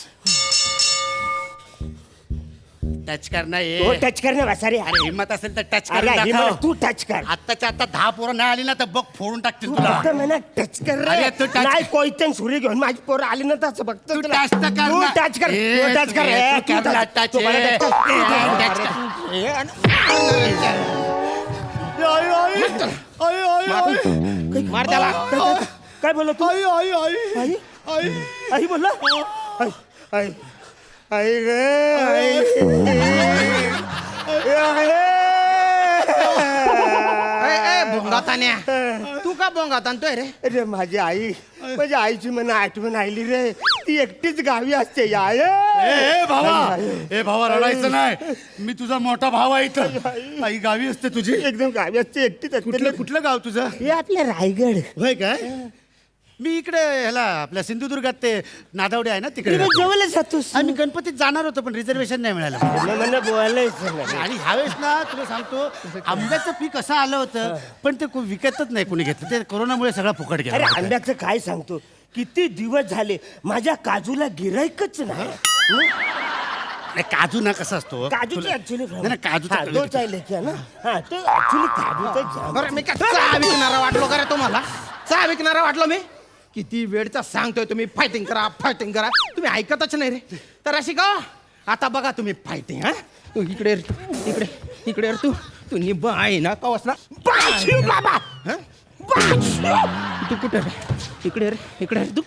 टच करणार हो टच कर ना वासारे. अरे हिम्मत असेल तर टच अरे कर. आधी मला तू टच कर. आत्ताच्या आता 10 पोरं नाही आली ना तर बघ फोडून टाकतील तुला. फक्त म्हणा टच कर रे. अरे तू touch नाही कोयतन सुरी घेऊन माझी पोरं आली ना तसं बघतो तू तुला. टच तर कर तू ना. टच कर. ए, तू टच कर. तू ए, कर तू ना touch. touch. तू मला ए, touch कर. ए, touch कर. ए, आणि- मार त्याला. काय बोललो तू? आई बोलला आई आई गे भोंगातान्या तू का भोंगात आणतोय रे? अरे माझी आई माझ्या आईची मला आठवण आली रे. ती एकटीच गावी असते याय. ए भावा रडायचं नाही. मी तुझा मोठा भाव आहे इथं. आई गावी असते तुझी. एकदम गावी असते एकटीच असते. कुठलं गाव तुझं? हे आपलं रायगड. होय काय? मी इकडे ह्याला आपल्या सिंधुदुर्गात ते नादावडे आहे ना तिकडे जवळच जातोस. आम्ही गणपतीत जाणार होतो पण रिझर्वेशन नाही मिळालं. मला बोलायचं आणि ह्यावेळेस ना तुला सांगतो आंब्याचं पीक असं आलं होतं पण ते विकतच नाही कोणी घेतलं. ते कोरोनामुळे सगळा फुकट अरे गेला. आंब्याचं काय सांगतो. किती दिवस झाले माझ्या काजूला गिरायकच नाही. अरे काजू ना कसा असतो काजूची ऍक्च्युली काजूचा तो चालले ना. हा तो ऍक्च्युली काजूचा बरं मी काय चहा विकणारा वाटलो का रे तुम्हाला? चहा विकणारा वाटलो मी? किती वेळचा सांगतोय तुम्ही फायटिंग करा फायटिंग करा. तुम्ही ऐकतच नाही रे. तर अशी का आता बघा तुम्ही फायटिंग. हा तू इकडे इकडे इकडे तू तू निब्ब आहे ना का वासना बाबा. तू कुठे रे? इकडे रे इकडे रे तू.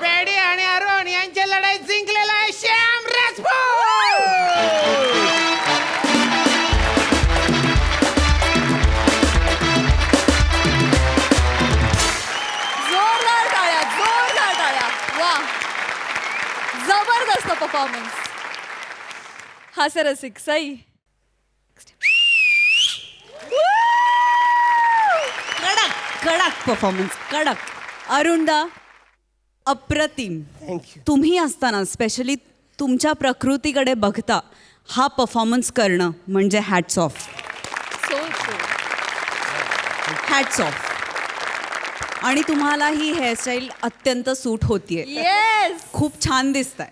पेडी आणि अरुण यांची लढाई जिंकलेला आहे श्याम राजपूत. जोरदार टाळ्या जोरदार टाळ्या. वा जबरदस्त परफॉर्मन्स. हास्यरसिक सई. कडक परफॉर्मन्स कडक. अरुणदा अप्रतिम. थँक्यू. तुम्ही असताना स्पेशली तुमच्या प्रकृतीकडे बघता हा परफॉर्मन्स करणं म्हणजे hats off. So hats off. आणि तुम्हाला ही हेअरस्टाईल अत्यंत सूट होतीये. येस. खूप छान दिसत आहे.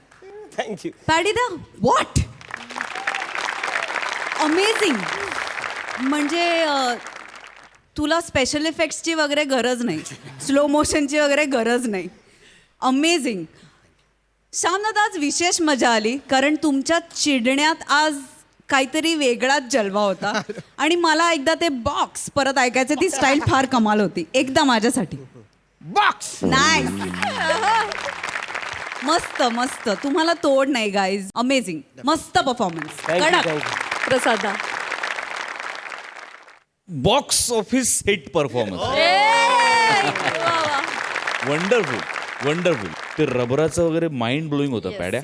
थँक्यू. पॅडीदा व्हॉट अमेझिंग. म्हणजे तुला स्पेशल इफेक्ट्सची वगैरे गरज नाही, स्लो मोशनची वगैरे गरज नाही. अमेझिंग. श्यामनाथ, आज विशेष मजा आली कारण तुमच्या चिडण्यात आज काहीतरी वेगळाच जलवा होता आणि मला एकदा ते बॉक्स परत ऐकायचे. ती स्टाईल फार कमाल होती. एकदा माझ्यासाठी बॉक्स. नाही. मस्त मस्त. तुम्हाला तोड नाही गाईज. अमेझिंग. मस्त परफॉर्मन्स. कडक. प्रसादा. Box office hit performance. Wonderful wonderful. ते रबराचं वगैरे माइंड ब्लोईंग होतं पॅड्या.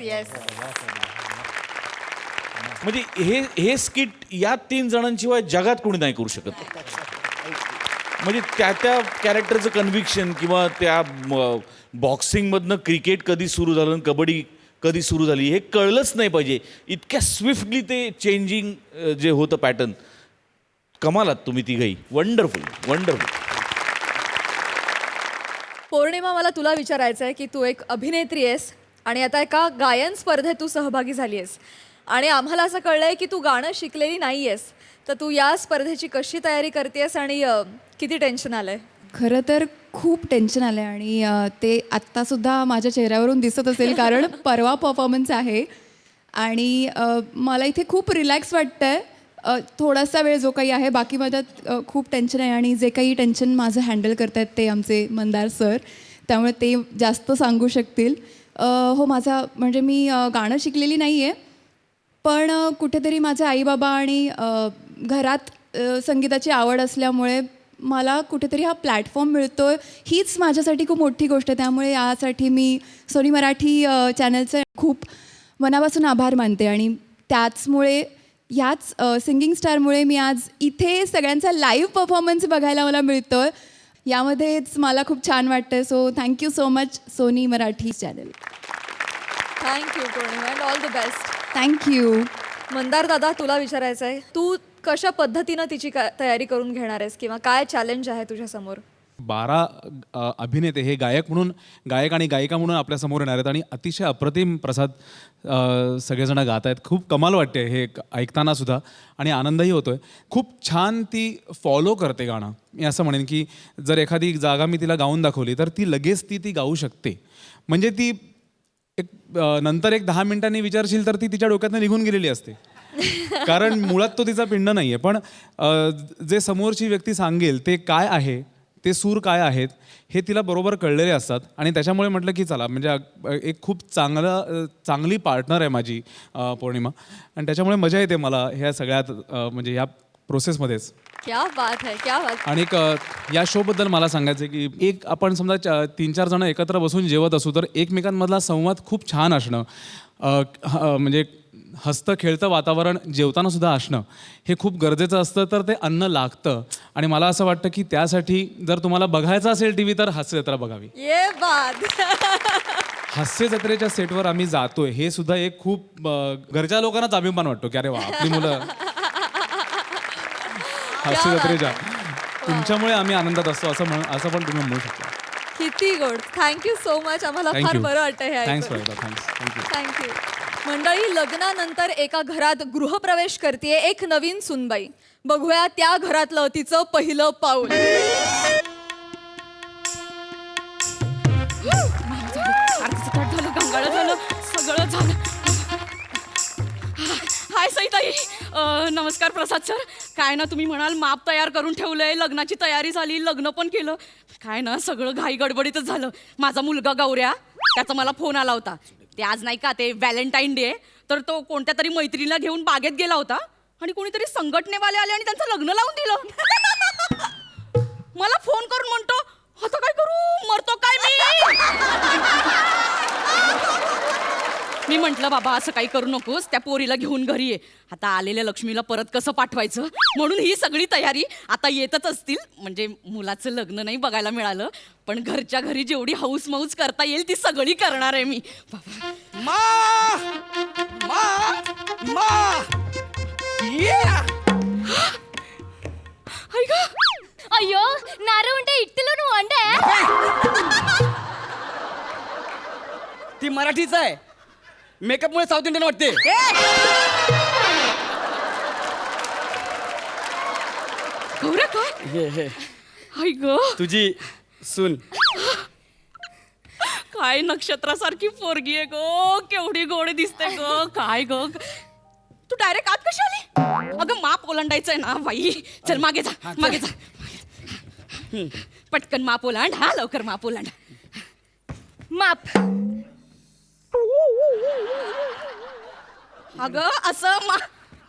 म्हणजे हे स्किट या 3 जणांशिवाय जगात कोणी नाही करू शकत. म्हणजे त्या कॅरेक्टरचं कन्व्हिक्शन किंवा त्या बॉक्सिंगमधनं क्रिकेट कधी सुरू झालं आणि कबड्डी कधी सुरू झाली हे कळलंच नाही पाहिजे. इतक्या स्विफ्टली ते चेंजिंग जे होतं पॅटर्न. कमालात तुम्ही तिघही. Wonderful wonderful. पौर्णिमा, मला तुला विचारायचं आहे की तू एक अभिनेत्री आहेस आणि आता एका गायन स्पर्धेत तू सहभागी झाली आहेस आणि आम्हाला असं कळलंय की तू गाणं शिकलेली नाही आहेस. तर तू या स्पर्धेची कशी तयारी करतेस आणि किती टेन्शन आलंय? खरं तर खूप टेन्शन आलं आहे आणि ते आत्तासुद्धा माझ्या चेहऱ्यावरून दिसत असेल कारण परवा परफॉर्मन्स आहे आणि मला इथे खूप रिलॅक्स वाटतं आहे. थोडासा वेळ जो काही आहे, बाकी माझ्यात खूप टेन्शन आहे आणि जे काही टेन्शन माझं हँडल करत आहेत ते आमचे मंदार सर, त्यामुळे ते जास्त सांगू शकतील. हो, माझा म्हणजे मी गाणं शिकलेली नाही आहे पण कुठेतरी माझे आईबाबा आणि घरात संगीताची आवड असल्यामुळे मला कुठेतरी हा प्लॅटफॉर्म मिळतो आहे हीच माझ्यासाठी खूप मोठी गोष्ट आहे. त्यामुळे यासाठी मी सोनी मराठी चॅनलचे खूप मनापासून आभार मानते आणि त्याचमुळे ह्याच सिंगिंग स्टारमुळे मी आज इथे सगळ्यांचा लाईव्ह परफॉर्मन्स बघायला मला मिळतो आहे. यामध्येच मला खूप छान वाटतं. So thank you so much Sony Marathi channel. Thank you Purnima and all the best. Thank you. Mandar दादा, तुला विचारायचं आहे, तू कशा पद्धतीनं तिची तयारी करून घेणार आहेस किंवा काय चॅलेंज आहे तुझ्यासमोर? 12 अभिनेते हे गायक आणि गायिका म्हणून आपल्या समोर येणार आहेत आणि अतिशय अप्रतिम प्रसाद सगळेजण गात आहेत. खूप कमाल वाटते हे ऐकताना सुद्धा आणि आनंदही होतोय. खूप छान ती फॉलो करते गाणं. मी असं म्हणेन की जर एखादी जागा मी तिला गाऊन दाखवली तर ती लगेच ती गाऊ शकते. म्हणजे ती नंतर 10 मिनिटांनी विचारशील तर ती तिच्या डोक्यातनं निघून गेलेली असते कारण मुळात तो तिचा पिंड नाही आहे. पण जे समोरची व्यक्ती सांगेल ते काय आहे, ते सूर काय आहेत हे तिला बरोबर कळलेले असतात आणि त्याच्यामुळे म्हटलं की चला, म्हणजे एक खूप चांगली पार्टनर आहे माझी पौर्णिमा आणि त्याच्यामुळे मजा येते मला ह्या सगळ्यात म्हणजे ह्या प्रोसेसमध्येच. क्या बात है, क्या बात. आणि या शोबद्दल मला सांगायचं आहे की एक आपण समजा 3-4 जण एकत्र बसून जेवत असू तर एकमेकांमधला संवाद खूप छान असणं, म्हणजे हसतं खेळतं वातावरण जेवताना सुद्धा असणं हे खूप गरजेचं असतं. तर ते अन्न लागतं आणि मला असं वाटतं की त्यासाठी जर तुम्हाला बघायचं असेल TV तर हास्य जत्रा बघावी. ये बात. हास्य जत्रेच्या सेटवर आम्ही जातोय हे सुद्धा एक खूप घरच्या लोकांनाच अभिमान वाटतो की अरे वा, आपली मुलं हास्य जत्रेच्या तुमच्यामुळे आम्ही आनंदात असतो असं पण तुम्ही म्हणू शकता. किती गोड. Thank you so much. आम्हाला फार बरं वाटतं हे ऐकून. थँक्यू. मंडळी, लग्नानंतर एका घरात गृहप्रवेश करते एक नवीन सुनबाई. बघूया त्या घरातलं तिचं पहिलं पाऊल. गंगाळ झालं, सगळं झालं. हाय सईताई. नमस्कार प्रसाद सर. काय ना, तुम्ही म्हणाल माप तयार करून ठेवलंय, लग्नाची तयारी झाली, लग्न पण केलं. काय ना, सगळं घाई गडबडीतच झालं. माझा मुलगा गौऱ्या, त्याचा मला फोन आला होता. ते आज नाही का, ते व्हॅलेंटाईन डे, तर तो कोणत्या तरी मैत्रिणीला घेऊन बागेत गेला होता आणि कोणीतरी संघटनेवाले आले आणि त्यांचं लग्न लावून दिलं. मला फोन करून म्हणतो, आता काय करू, मरतो काय मी म्हटलं बाबा असं काही करू नकोस, त्या पोरीला घेऊन घरी ये. आता आलेल्या लक्ष्मीला परत कसं पाठवायचं म्हणून ही सगळी तयारी. आता येतच असतील, म्हणजे मुलाचं लग्न नाही बघायला मिळालं पण घरच्या घरी जेवढी हौस मौज करता येईल ती सगळी करणार आहे मी. ಅಯ್ಯೋ ನಾರು ಉಂಟೆ ಇಟ್ಟಿಲು ಅಂಡೆ ती मराठीच आहे. मेकअपमुळे साऊथ इंडियन वाटते. गौऱ्या काय हे हे हाय ग तुझी सून. काय नक्षत्रासारखी पोरगी आहे गो, केवढी गोड दिसते ग. काय ग तू डायरेक्ट आत कशी आली? अगं माप ओलांडायचंय ना बाई. चल मागे जा मागे जा. पटकन माप ओलांड. हा लवकर माप ओलांड. माप. अगं असं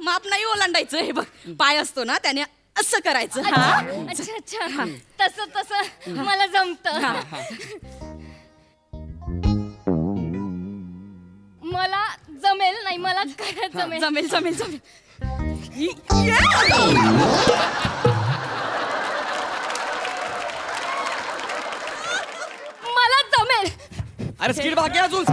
माप नाही ओलांडायचं. हे बघ पाय असतो ना त्याने असं करायचं. हा अच्छा अच्छा तसं तसं मला जमतं. मला जमेल नाही, मला काय जमेल. जमेल जमेल जमेल. मला जमेल. अरे स्किट बाकी आहे अजून.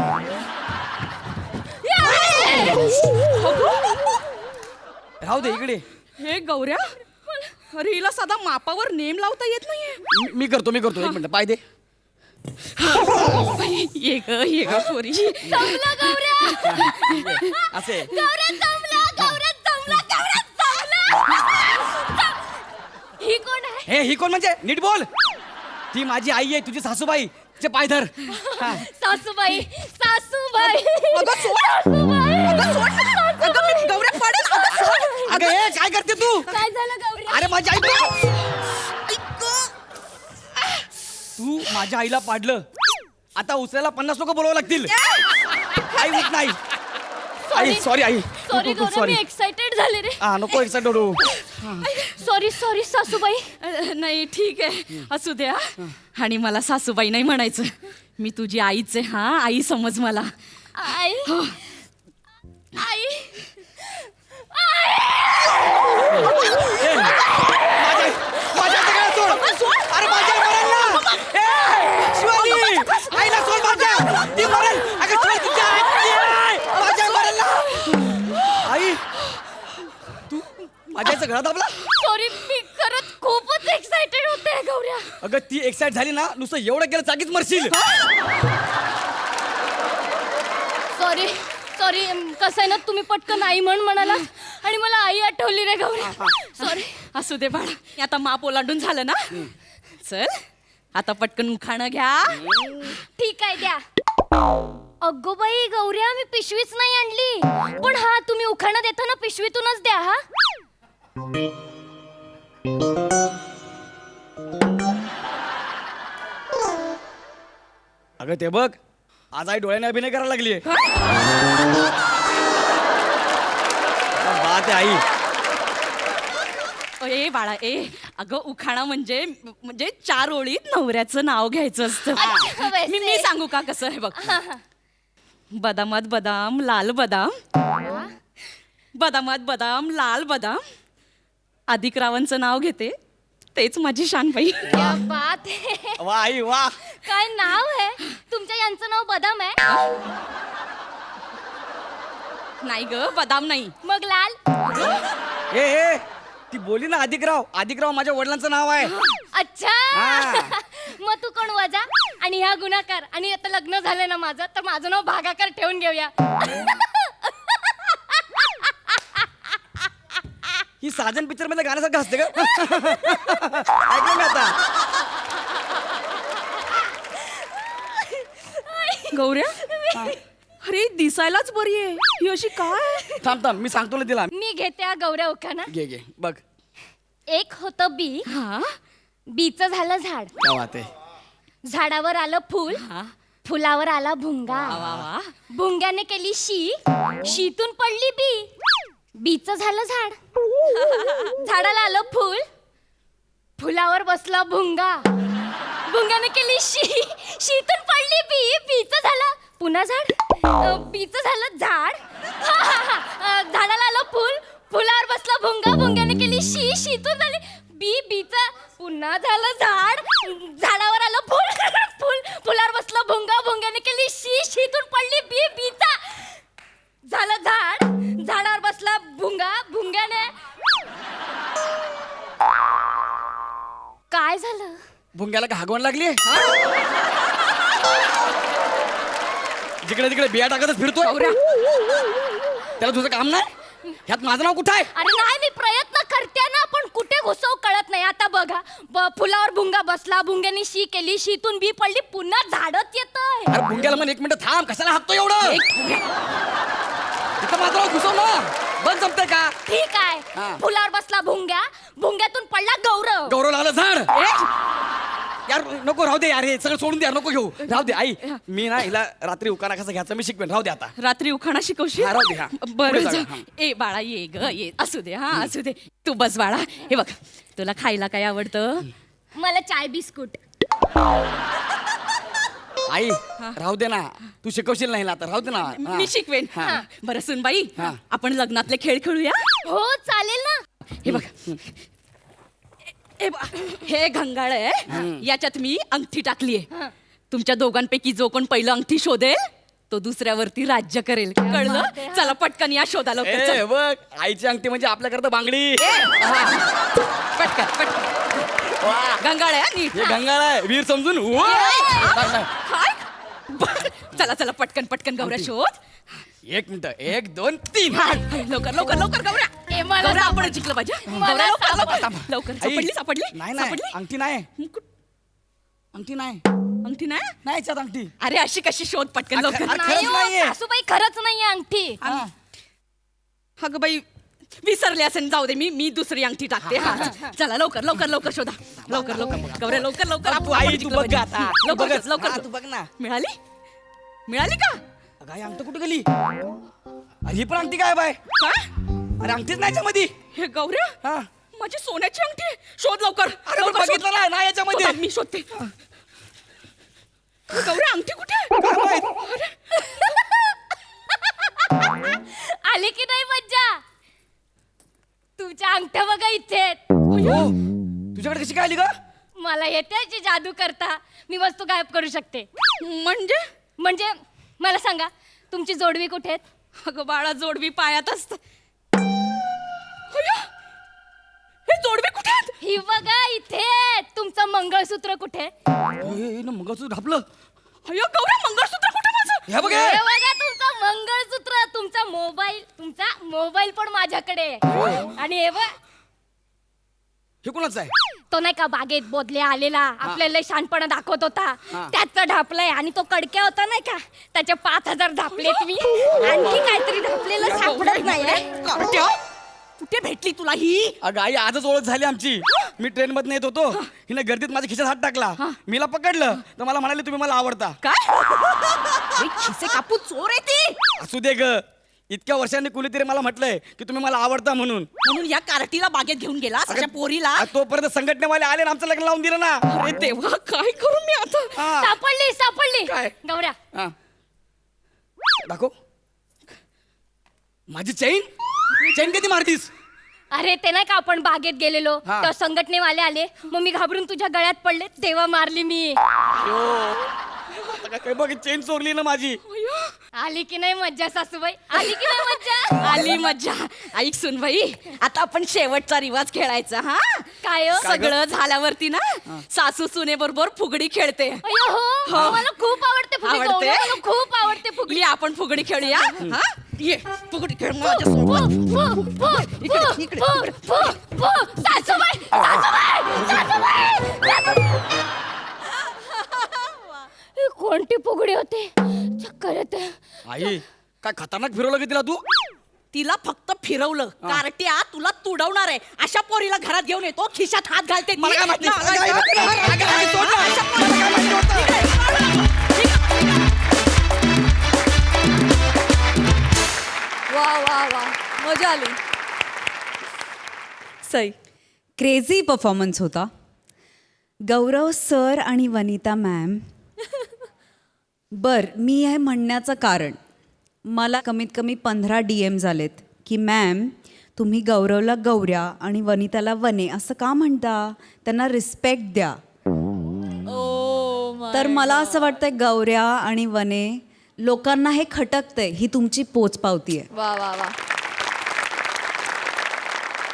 राहू दे इकडे. हे गौऱ्या, अरे हिला साधा मापावर नेम लावता येत नाहीये. मी करतो एक मिनिट पाय दे. ये ग पोरी. जमला गौऱ्या. असे गौऱ्या जमला. गौऱ्या जमला. गौऱ्या जमला. ही कोण आहे? हे ही कोण म्हणजे नीट बोल. ती माझी आई आहे, तुझी सासूबाई. तिचे पाय धर. सासूबाई. सासूबाई. अगं सोड. अगं मी गौऱ्या पाडेल. अगं सोड. अगं हे काय करते तू? काय झालं गौऱ्या? अरे माझी आई. तू माझ्या आईला पाडलं. आता उचलायला 50 लोक बोलावं लागतील. आई उठ नाही. आई सॉरी आई. सॉरी गौऱ्या, मी एक्साइटेड झाले रे. नको एक्साइटेड हो. सॉरी सॉरी सासूबाई. नाही ठीक आहे असू द्या. आणि मला सासूबाई नाही म्हणायचं. मी तुझी आईच आहे. हा आई समज मला. आई. आई. माझ्या सगळ्या सोड. अरे माझ्या मरेल ना. शिवानी आईला सोड माझ्या. ती मरेल. अगं सोड तुझ्या माझ्या मरेल ना. आई तू माझ्या आईचा गळा दाबला. सॉरी, मी खरंच खूपच एक्साइटेड होते गौऱ्या. अगं ती एक्साइट झाली ना, नुसतं एवढं केलं जागीच मरशील. Sorry sorry. कसं आहे ना, तुम्ही पटकन आई म्हणाला आणि मला आई आठवली रे गौऱ्या. सॉरी. असू दे बाळा. आता माप ओलांडून झालं ना. चल आता पटकन उखाणं घ्या. ठीक आहे द्या. अगो बाई गौऱ्या, मी पिशवीच नाही आणली. पण हा तुम्ही उखाणा देताना पिशवीतूनच द्या. हा अगं ते बघ, आज आई डोळ्याने अभिनय करायला लागली. बात आहे आई. ए बाळा ए. अगं उखाणा म्हणजे 4 ओळीत नवऱ्याचं नाव घ्यायचं असतं. वैसे. मी सांगू का कसं आहे बघ. बदामात बदाम लाल बदाम. बदामात बदाम लाल बदाम. अधिक रावांचं नाव घेते, तेच माझी शानबाई. क्या बात है. वा आई वा. काय नाव आहे तुमच्या? यांचं नाव बदाम आहे? नाही ग बदाम नाही. मग लाल. ए ती बोली ना अधिकराव माझ्या वडिलांचं नाव आहे. अच्छा. मग तू कोण वजा आणि ह्या गुणाकार. आणि आता लग्न झालं ना माझं, तर माझं नाव भागाकार ठेवून घेऊया. ही साजन पिक्चर मध्ये गाण्यासारखं असते का? ऐकलं मी आता. गौऱ्या अरे दिसायलाच बरी आहे ही अशी काय. थांब मी सांगतो ना तिला. मी घेते हा गौऱ्या उखाणा. घे बघ. एक होतं बी. बीचं झालं झाड. क्या बात आहे. झाडावर आलं फुल. फुलावर आला भुंगा. भुंग्याने केली शीतून पडली बी. बीचं झालं झाड. झाडाला आलं फुल. फुलावर बसला भुंगा. भुंग्याने केली शीतून पडली बी. बीचं झालं पुन्हा झाड. बीचं झालं झाड. झाडाला आलं फुल. फुलावर बसला भुंगा. भुंग्याने केली शीतून झाली बीचं पुन्हा झालं झाड. झाडावर आलं फुल. फुलावर बसला भुंगा. भुंग्याने केली शीतून पडली बीचा झालं झाड. झाडावर बसला भुंगा. भुंग्याने काय झालं? भुंग्याला का हागवण लागली. जिकडे तिकडे बिया टाकतच फिरतोय. त्याला तुझं काम नाही. ह्यात माझं नाव कुठं आहे? अरे नाही, मी प्रयत्न करते ना, पण कुठे घुसव कळत आता बघा फुलावर भुंगा बसला, भुंग्यानी शी केली, शीतून बी पडली, पुन्हा झाडच येतंय. अरे भुंग्याला म्हण 1 मिनिट थांब, कशाला हाकतो एवढं? इथं माझं घुसव ना, बंद जमतंय का? ठीक आहे. हा. फुलावर बसला भुंग्या, भुंग्यातून पडला गौरव. गौरव लागलं झाड. यार नको, राहू दे यार, हे सगळं सोडून द्या, नको घेऊ. राहू दे आई, मी ना हिला रात्री उकाना कसं घ्यायचं मी शिकवेन. राहू दे आता. रात्री उखाणा शिकवशील? हा, राहू दे, हा. बरं पुढे जा. जाऊया, हा. ए बाळा ये ग ये, असू दे हा असू दे. तू बस बाळा. हे बघ तुला खायला काय आवडतं? मला चाय बिस्कुट. आई राहू दे ना, तू शिकवशील नाही ना आता, राहू दे ना. हा. मी शिकवेन. हा. बरं सुनबाई, हा. आपण लग्नातले खेळ खेळूया. हो चालेल ना. हे बघ हे घंगाळ आहे, याच्यात मी अंगठी टाकलीये. तुमच्या दोघांपैकी जो कोण पहिलं अंगठी शोधेल तो दुसऱ्यावरती राज्य करेल. कळलं? चला पटकन या शोधाला. ए, बघ आईची अंगठी म्हणजे आपल्याकरता बांगडी. पटकन पटकन. घंगाळ आहे नीट. हे गंगाळ आहे, वीर समजून. काय? चला चला पटकन पटकन गौऱ्या शोध. 1 मिनिट, 1 2 3. लवकर लवकर लवकर गौऱ्या. गौऱ्या आपण जिंकलं पाहिजे. गौऱ्या, लवकर लवकर लवकर. सापडली सापडली नाही सापडली. अंगठी नाही, अंगठी नाही, अंगठी नाही. नाही याच्यात अंगठी. अरे अशी कशी शोध पटकन लवकर. खरंच नाही हो, नाहीये. सासूबाई खरंच नाहीये अंगठी. अगं बाई विसरले असेल, जाऊ दे. मी दुसरी अंगठी टाकते. हा चला लवकर लवकर लवकर शोधा. लवकर लवकर गौऱ्या लवकर लवकर. तू आई, तू बघ आता. लवकर बघच. लवकर. हा, तू बघ ना. मिळाली मिळाली का? अगं आई, अंगठी कुठे गेली? अरे ही पण अंगठी काय बाय? काय? अरे अंगठीच नाही याच्यामध्ये. हे गौऱ्या हा. माझी सोन्याची अंगठी आहे. शोध लवकर. अरे पण लवकर शोध. बघितलं नाही ना याच्यामध्ये. शोधा, मी शोधते. गौऱ्या अंगठी कुठे आहे? अरे, आली की नाही मज्जा? तुमच्या अंगठ्या बघा इथे आहेत. हो. तुझ्याकडे कशी काय आली का? मला येते याची जादू करता. मी वस्तू गायब करू शकते. म्हणजे मला सांगा, तुमची जोडवी कुठे आहेत? अगं बाळा जोडवी पायात असत. हे जोडवी कुठे आहेत? ही बघा इथे आहेत. तुमचं मंगळसूत्र कुठे? मंगळसूत्र ढापलं. अयो गौऱ्या मंगळसूत्र कुठे माझं? हे बघ हे. हे बघा तुमचं मंगळसूत्र. तुमचा मोबाईल पण माझ्याकडे आहे. आणि हे बघ, हे कोणाचं आहे? तो नाही का बागेत बोधले आलेला, आपल्याला शहाणपणा दाखवत होता, त्याचं ढापलंय. आणि तो कडक्या होता नाही का, त्याचे 5000 ढापलेत मी. आणखी काहीतरी ढापलेलं सापडत नाहीये. कुठे भेटली तुला ही? अगं आई, आजच ओळख झाली आमची. मी ट्रेन मध्ये येत होतो, हिने गर्दीत माझ्या खिशात हात टाकला. मीला पकडलं तर मला म्हणाले तुम्ही मला आवडता. काय? खिसे कापू चोर आहे ती. असू दे ग, इतक्या वर्षांनी कुणीतरी मला म्हटलंय की तुम्ही मला आवडता म्हणून. म्हणून या कार्टीला बागेत घेऊन गेला अशा पोरीला. तोपर्यंत संघटनेवाले आले आणि आमचं लग्न लावून दिलं ना. अरे देवा, काय करू मी आता? सापडली काय? गौऱ्या. हा. दाखव माझी चैन. चैन कधी मारतीस? अरे ते नाही का आपण बागेत गेलेलो, हा. तर संघटनेवाले आले, मग मी घाबरून तुझ्या गळ्यात पडले, तेव्हा मारली मी. काय बघ, चेन चोरली ना माझी. आली की नाही मज्जा सासूबाई? आली की नाही मज्जा? आली मज्जा. ऐक सुन बाई, आता आपण शेवटचा रिवाज खेळायचा. हा काय हो? सगळं झाल्यावरती ना सासू सुने बरोबर फुगडी खेळते. अय्यो, हो मला खूप आवडते फुगडी. आवडते? गौऱ्या, मला खूप आवडते फुगडी. ये आपण फुगडी खेळूया. हा ये फुगडी खेळ माझ्यासोबत. सासूबाई, सासूबाई, सासूबाई. ही कोणती फुगडी होती? चक्कर येते. आई, काय खतरनाक फिरवलं की तिला तू? तिला फक्त फिरवलं. कार्ट्या तुला तुडवणार आहे. अशा पोरीला घरात घेऊन येतो, खिशात हात घालते ती. मला काय माहिती? वा वा वा, मजा आली. सई क्रेझी परफॉर्मन्स होता. गौरव सर आणि वनिता मॅम. मी हे म्हणण्याचं कारण, मला कमीत कमी 15 DM झालेत की मॅम तुम्ही गौरवला गौऱ्या आणि वनिताला वने असं का म्हणता? त्यांना रिस्पेक्ट द्या. तर मला असं वाटतंय गौऱ्या आणि वने लोकांना हे खटकतंय, ही तुमची पोचपावती आहे. वा वा वा.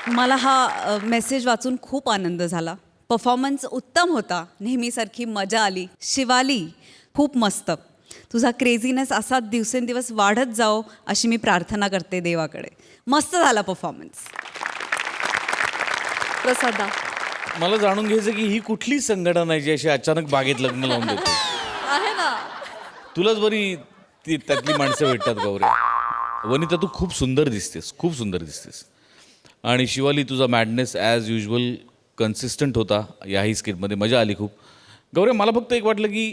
मला हा मेसेज वाचून खूप आनंद झाला. परफॉर्मन्स उत्तम होता, नेहमीसारखी मजा आली. शिवाली खूप मस्त. तुझा क्रेझीनेस असा दिवसेंदिवस वाढत जाओ अशी मी प्रार्थना करते देवाकडे. मस्त झाला परफॉर्मन्स. प्रसादा, मला जाणून घ्यायचं की ही कुठली संघटना आहे जी अशी अचानक बागेत लग्न लावून देते. आहे ना. तुलाच बरी त्यातली माणसं भेटतात गौऱ्या. वनिता तू खूप सुंदर दिसतेस, खूप सुंदर दिसतेस. आणि शिवाली तुझा मॅडनेस ॲज युजल कन्सिस्टंट होता याही स्किटमध्ये. मजा आली खूप. गौऱ्या मला फक्त एक वाटलं की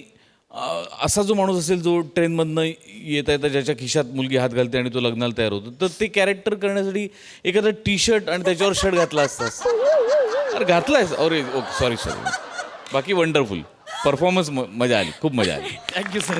असा जो माणूस असेल जो ट्रेनमधनं येता येता ज्याच्या खिशात मुलगी हात घालते आणि तो लग्नाला तयार होतो, तर ते कॅरेक्टर करण्यासाठी एखादा टी शर्ट आणि त्याच्यावर शर्ट घातला असतास. अरे घातलायस. अरे ओके सॉरी. बाकी वंडरफुल परफॉर्मन्स. मजा आली, खूप मजा आली. Thank you sir.